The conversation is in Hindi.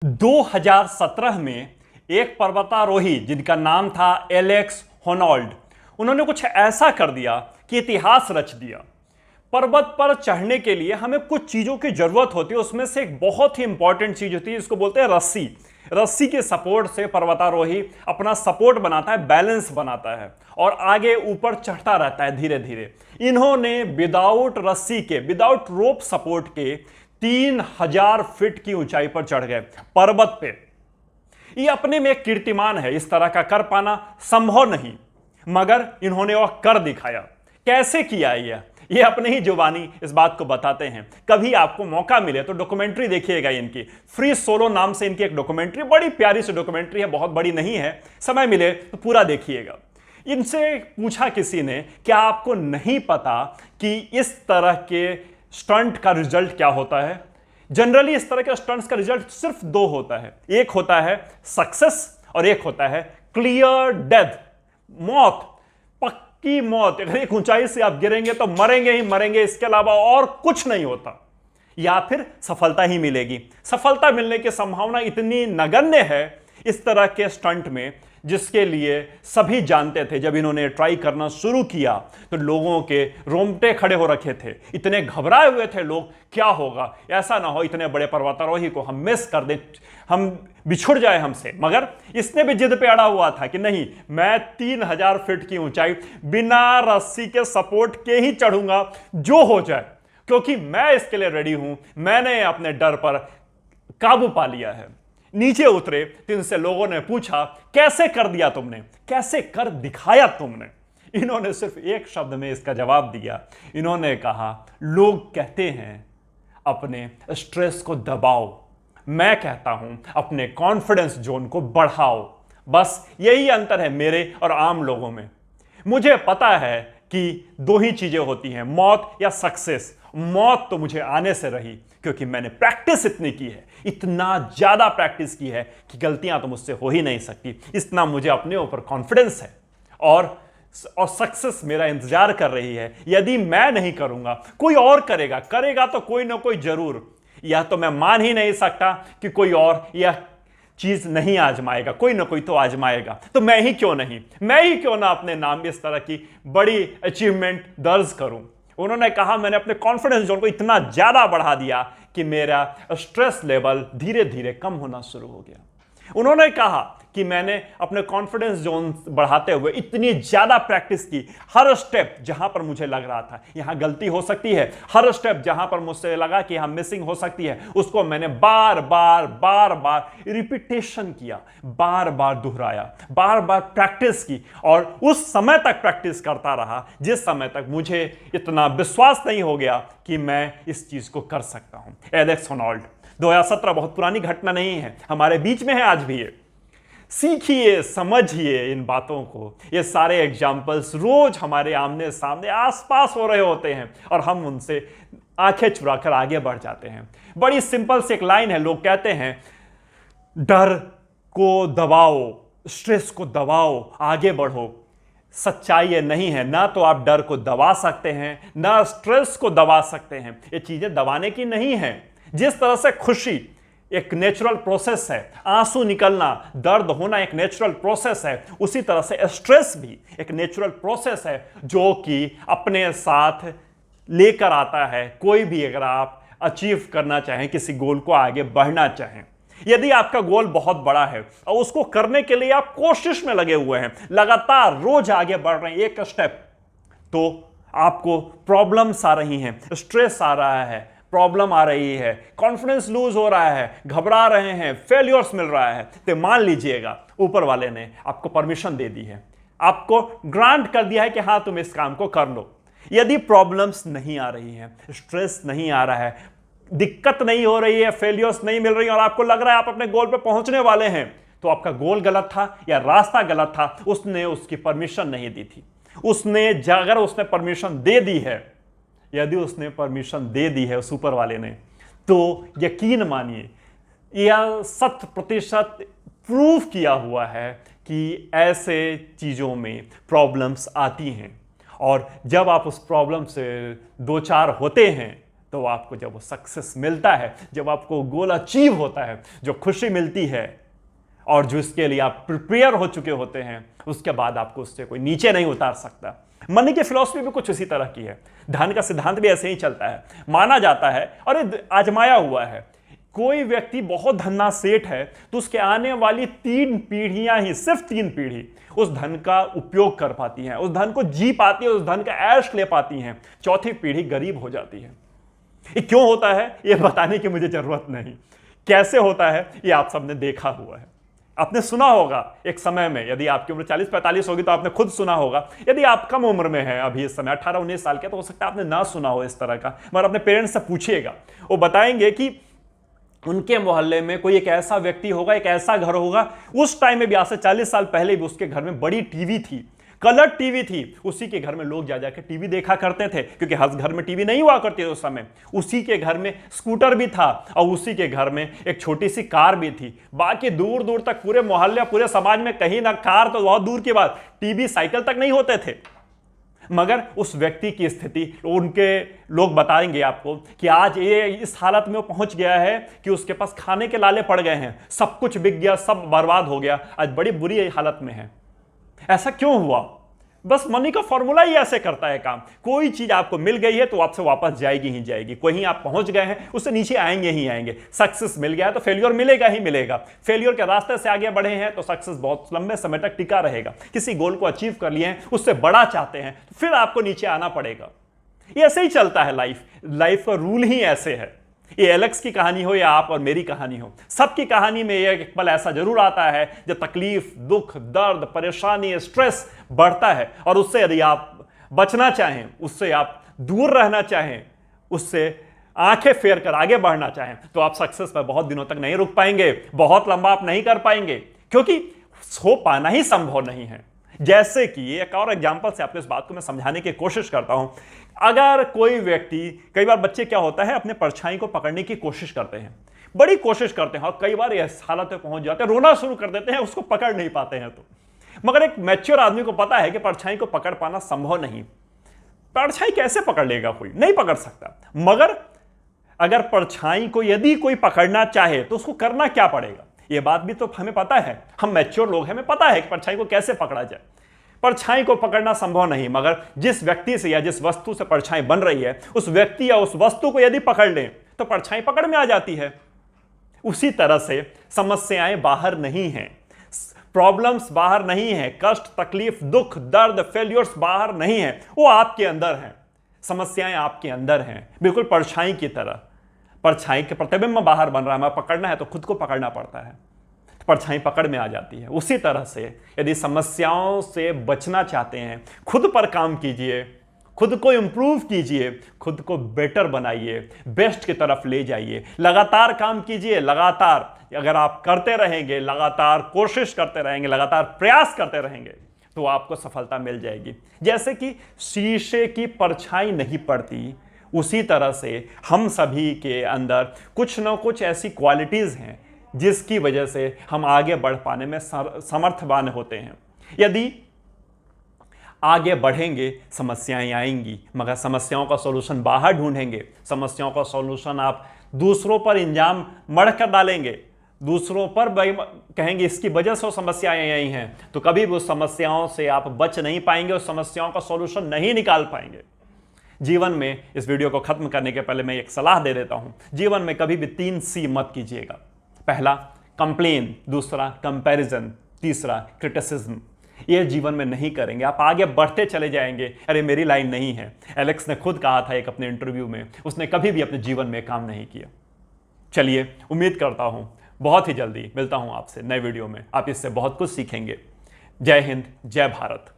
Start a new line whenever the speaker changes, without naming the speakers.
2017 में एक पर्वतारोही जिनका नाम था एलेक्स होनोल्ड, उन्होंने कुछ ऐसा कर दिया कि इतिहास रच दिया। पर्वत पर चढ़ने के लिए हमें कुछ चीजों की जरूरत होती है, उसमें से एक बहुत ही इंपॉर्टेंट चीज होती है, इसको बोलते हैं रस्सी। रस्सी के सपोर्ट से पर्वतारोही अपना सपोर्ट बनाता है, बैलेंस बनाता है और आगे ऊपर चढ़ता रहता है धीरे धीरे। इन्होंने विदाउट रस्सी के, विदाउट रोप सपोर्ट के 3000 फीट की ऊंचाई पर चढ़ गए पर्वत पे। ये अपने में एक कीर्तिमान है, इस तरह का कर पाना संभव नहीं, मगर इन्होंने वह कर दिखाया। कैसे किया ये अपने ही जुबानी इस बात को बताते हैं। कभी आपको मौका मिले तो डॉक्यूमेंट्री देखिएगा इनकी, फ्री सोलो नाम से इनकी एक डॉक्यूमेंट्री, बड़ी प्यारी सी डॉक्यूमेंट्री है, बहुत बड़ी नहीं है, समय मिले तो पूरा देखिएगा। इनसे पूछा किसी ने, क्या आपको नहीं पता कि इस तरह के स्टंट का रिजल्ट क्या होता है? जनरली इस तरह के स्टंट्स का रिजल्ट सिर्फ दो होता है, एक होता है सक्सेस और एक होता है क्लियर डेथ, मौत, पक्की मौत। अगर एक ऊंचाई से आप गिरेंगे तो मरेंगे ही मरेंगे, इसके अलावा और कुछ नहीं होता। या फिर सफलता ही मिलेगी। सफलता मिलने की संभावना इतनी नगण्य है इस तरह के स्टंट में, जिसके लिए सभी जानते थे। जब इन्होंने ट्राई करना शुरू किया तो लोगों के रोंगटे खड़े हो रखे थे, इतने घबराए हुए थे लोग, क्या होगा, ऐसा ना हो इतने बड़े पर्वतारोही को हम मिस कर दें, हम बिछुड़ जाए हमसे। मगर इसने भी जिद पे अड़ा हुआ था कि नहीं, मैं 3000 फीट की ऊंचाई बिना रस्सी के सपोर्ट के ही चढ़ूंगा, जो हो जाए, क्योंकि मैं इसके लिए रेडी हूं। मैंने अपने डर पर काबू पा लिया है। नीचे उतरे तो इनसे लोगों ने पूछा, कैसे कर दिया तुमने, कैसे कर दिखाया तुमने? इन्होंने सिर्फ एक शब्द में इसका जवाब दिया। इन्होंने कहा, लोग कहते हैं अपने स्ट्रेस को दबाओ, मैं कहता हूं अपने कॉन्फिडेंस जोन को बढ़ाओ। बस यही अंतर है मेरे और आम लोगों में। मुझे पता है कि दो ही चीजें होती हैं, मौत या सक्सेस। मौत तो मुझे आने से रही, क्योंकि मैंने प्रैक्टिस इतनी की है, इतना ज्यादा प्रैक्टिस की है कि गलतियां तो मुझसे हो ही नहीं सकती। इतना मुझे अपने ऊपर कॉन्फिडेंस है और सक्सेस मेरा इंतजार कर रही है। यदि मैं नहीं करूंगा, कोई और करेगा तो कोई ना कोई जरूर। यह तो मैं मान ही नहीं सकता कि कोई और यह चीज नहीं आजमाएगा, कोई ना कोई तो आजमाएगा। तो मैं ही क्यों ना अपने नाम इस तरह की बड़ी अचीवमेंट दर्ज करूं। उन्होंने कहा, मैंने अपने कॉन्फिडेंस जोन को इतना ज्यादा बढ़ा दिया कि मेरा स्ट्रेस लेवल धीरे धीरे कम होना शुरू हो गया। उन्होंने कहा कि मैंने अपने कॉन्फिडेंस जोन बढ़ाते हुए इतनी ज्यादा प्रैक्टिस की, हर स्टेप जहां पर मुझे लग रहा था यहां गलती हो सकती है, हर स्टेप जहां पर मुझसे लगा कि यहां मिसिंग हो सकती है, उसको मैंने बार बार रिपीटेशन किया, बार बार दोहराया, बार बार प्रैक्टिस की और उस समय तक प्रैक्टिस करता रहा जिस समय तक मुझे इतना विश्वास नहीं हो गया कि मैं इस चीज को कर सकता हूं। एलेक्स होनोल्ड, 2017 बहुत पुरानी घटना नहीं है, हमारे बीच में है आज भी। ये सीखिए, समझिए इन बातों को। ये सारे एग्जाम्पल्स रोज हमारे आमने सामने आसपास हो रहे होते हैं और हम उनसे आंखें चुराकर आगे बढ़ जाते हैं। बड़ी सिंपल सी एक लाइन है, लोग कहते हैं डर को दबाओ, स्ट्रेस को दबाओ, आगे बढ़ो। सच्चाई ये नहीं है, ना तो आप डर को दबा सकते हैं, ना स्ट्रेस को दबा सकते हैं। ये चीजें दबाने की नहीं है। जिस तरह से खुशी एक नेचुरल प्रोसेस है, आंसू निकलना, दर्द होना एक नेचुरल प्रोसेस है, उसी तरह से स्ट्रेस भी एक नेचुरल प्रोसेस है जो कि अपने साथ लेकर आता है। कोई भी अगर आप अचीव करना चाहें, किसी गोल को आगे बढ़ना चाहें, यदि आपका गोल बहुत बड़ा है और उसको करने के लिए आप कोशिश में लगे हुए हैं, लगातार रोज आगे बढ़ रहे हैं एक स्टेप, तो आपको प्रॉब्लम्स आ रही हैं, स्ट्रेस आ रहा है, प्रॉब्लम आ रही है, कॉन्फिडेंस लूज हो रहा है, घबरा रहे हैं, फेल्योर्स मिल रहा है, तो मान लीजिएगा ऊपर वाले ने आपको परमिशन दे दी है, आपको ग्रांट कर दिया है कि हां तुम इस काम को कर लो। यदि प्रॉब्लम्स नहीं आ रही हैं, स्ट्रेस नहीं आ रहा है, दिक्कत नहीं हो रही है, फेल्योर्स नहीं मिल रही और आपको लग रहा है आप अपने गोल पे पहुंचने वाले हैं, तो आपका गोल गलत था या रास्ता गलत था। उसने उसकी परमिशन नहीं दी थी। अगर उसने परमिशन दे दी है, यदि उसने परमिशन दे दी है उस ऊपर वाले ने, तो यकीन मानिए यह 100% प्रूव किया हुआ है कि ऐसे चीजों में प्रॉब्लम्स आती हैं और जब आप उस प्रॉब्लम से दो चार होते हैं तो आपको जब वो सक्सेस मिलता है, जब आपको गोल अचीव होता है, जो खुशी मिलती है और जो इसके लिए आप प्रिपेयर हो चुके होते हैं, उसके बाद आपको उससे कोई नीचे नहीं उतार सकता। मनी की फिलॉसफी भी कुछ इसी तरह की है। धन का सिद्धांत भी ऐसे ही चलता है। माना जाता है और ये आजमाया हुआ है, कोई व्यक्ति बहुत धन्ना सेठ है तो उसके आने वाली 3 पीढ़ियां ही, सिर्फ 3 पीढ़ी उस धन का उपयोग कर पाती हैं, उस धन को जी पाती है, उस धन का ऐश ले पाती हैं। चौथी पीढ़ी गरीब हो जाती है। ये क्यों होता है ये बताने की मुझे जरूरत नहीं। कैसे होता है ये आप सबने देखा हुआ है, आपने सुना होगा एक समय में। यदि आपकी उम्र 40-45 होगी तो आपने खुद सुना होगा। यदि आप कम उम्र में हैं, अभी इस समय 18-19 साल के, तो हो सकता है आपने ना सुना हो इस तरह का, मगर अपने पेरेंट्स से पूछिएगा, वो बताएंगे कि उनके मोहल्ले में कोई एक ऐसा व्यक्ति होगा, एक ऐसा घर होगा, उस टाइम में भी, आज से 40 साल पहले भी उसके घर में बड़ी टीवी थी, कलर टीवी थी। उसी के घर में लोग जा जाकर टीवी देखा करते थे, क्योंकि हर घर में टीवी नहीं हुआ करती उस समय। उसी के घर में स्कूटर भी था और उसी के घर में एक छोटी सी कार भी थी। बाकी दूर दूर तक पूरे मोहल्ले, पूरे समाज में कहीं ना, कार तो बहुत दूर की बात, टीवी, साइकिल तक नहीं होते थे। मगर उस व्यक्ति की स्थिति, उनके लोग बताएंगे आपको कि आज ये इस हालत में वो पहुंच गया है कि उसके पास खाने के लाले पड़ गए हैं, सब कुछ बिक गया, सब बर्बाद हो गया, आज बड़ी बुरी हालत में है। ऐसा क्यों हुआ? बस मनी का फॉर्मूला ही ऐसे करता है काम। कोई चीज आपको मिल गई है तो आपसे वापस जाएगी ही जाएगी। कहीं आप पहुंच गए हैं, उससे नीचे आएंगे ही आएंगे। सक्सेस मिल गया है तो फेलियर मिलेगा ही मिलेगा। फेलियर के रास्ते से आगे बढ़े हैं तो सक्सेस बहुत लंबे समय तक टिका रहेगा। किसी गोल को अचीव कर लिए हैं, उससे बड़ा चाहते हैं, तो फिर आपको नीचे आना पड़ेगा। ये ऐसे ही चलता है लाइफ का रूल ही ऐसे है। ये एलेक्स की कहानी हो या आप और मेरी कहानी हो, सबकी कहानी में एक पल ऐसा जरूर आता है जब तकलीफ, दुख, दर्द, परेशानी, स्ट्रेस बढ़ता है, और उससे यदि आप बचना चाहें, उससे आप दूर रहना चाहें, उससे आंखें फेर कर आगे बढ़ना चाहें, तो आप सक्सेस पर बहुत दिनों तक नहीं रुक पाएंगे, बहुत लंबा आप नहीं कर पाएंगे, क्योंकि हो पाना ही संभव नहीं है। जैसे कि एक और एग्जांपल से आपको इस बात को मैं समझाने की कोशिश करता हूं। अगर कोई व्यक्ति, कई बार बच्चे क्या होता है, अपने परछाई को पकड़ने की कोशिश करते हैं, बड़ी कोशिश करते हैं, और कई बार इस हालत में पहुंच जाते हैं, रोना शुरू कर देते हैं, उसको पकड़ नहीं पाते हैं। तो मगर एक मैच्योर आदमी को पता है कि परछाई को पकड़ पाना संभव नहीं। परछाई कैसे पकड़ लेगा? कोई नहीं पकड़ सकता। मगर अगर परछाई को यदि कोई पकड़ना चाहे तो उसको करना क्या पड़ेगा? ये बात भी तो हमें पता है, हम मैच्योर लोग हैं, हमें पता है कि परछाई को कैसे पकड़ा जाए। परछाई को पकड़ना संभव नहीं, मगर जिस व्यक्ति से या जिस वस्तु से परछाई बन रही है, उस व्यक्ति या उस वस्तु को यदि पकड़ लें तो परछाई पकड़ में आ जाती है। उसी तरह से समस्याएं बाहर नहीं हैं, प्रॉब्लम्स बाहर नहीं है, कष्ट, तकलीफ, दुख, दर्द, फेल्योर्स बाहर नहीं है, वो आपके अंदर हैं। समस्याएं आपके अंदर हैं, बिल्कुल परछाई की तरह। परछाई के प्रतिबिंब बाहर बन रहा है, हमें पकड़ना है तो खुद को पकड़ना पड़ता है, परछाई पकड़ में आ जाती है। उसी तरह से यदि समस्याओं से बचना चाहते हैं, खुद पर काम कीजिए, खुद को इंप्रूव कीजिए, खुद को बेटर बनाइए, बेस्ट की तरफ ले जाइए, लगातार काम कीजिए। लगातार अगर आप करते रहेंगे, लगातार कोशिश करते रहेंगे, लगातार प्रयास करते रहेंगे, तो आपको सफलता मिल जाएगी। जैसे कि शीशे की परछाई नहीं पड़ती, उसी तरह से हम सभी के अंदर कुछ ना कुछ ऐसी क्वालिटीज हैं जिसकी वजह से हम आगे बढ़ पाने में समर्थवान होते हैं। यदि आगे बढ़ेंगे, समस्याएं आएंगी, मगर समस्याओं का सॉल्यूशन बाहर ढूंढेंगे। समस्याओं का सॉल्यूशन आप दूसरों पर इंजाम मढ़ कर डालेंगे, दूसरों पर कहेंगे इसकी वजह से वो समस्याएं आई हैं, तो कभी भी उस समस्याओं से आप बच नहीं पाएंगे, उस समस्याओं का सॉल्यूशन नहीं निकाल पाएंगे। जीवन में, इस वीडियो को खत्म करने के पहले मैं एक सलाह दे देता हूं, जीवन में कभी भी 3 C मत कीजिएगा। पहला कंप्लेन, दूसरा कंपैरिजन, तीसरा क्रिटिसिज्म। ये जीवन में नहीं करेंगे, आप आगे बढ़ते चले जाएंगे। अरे मेरी लाइन नहीं है, एलेक्स ने खुद कहा था एक अपने इंटरव्यू में, उसने कभी भी अपने जीवन में काम नहीं किया। चलिए, उम्मीद करता हूं बहुत ही जल्दी मिलता हूं आपसे नए वीडियो में, आप इससे बहुत कुछ सीखेंगे। जय हिंद, जय भारत।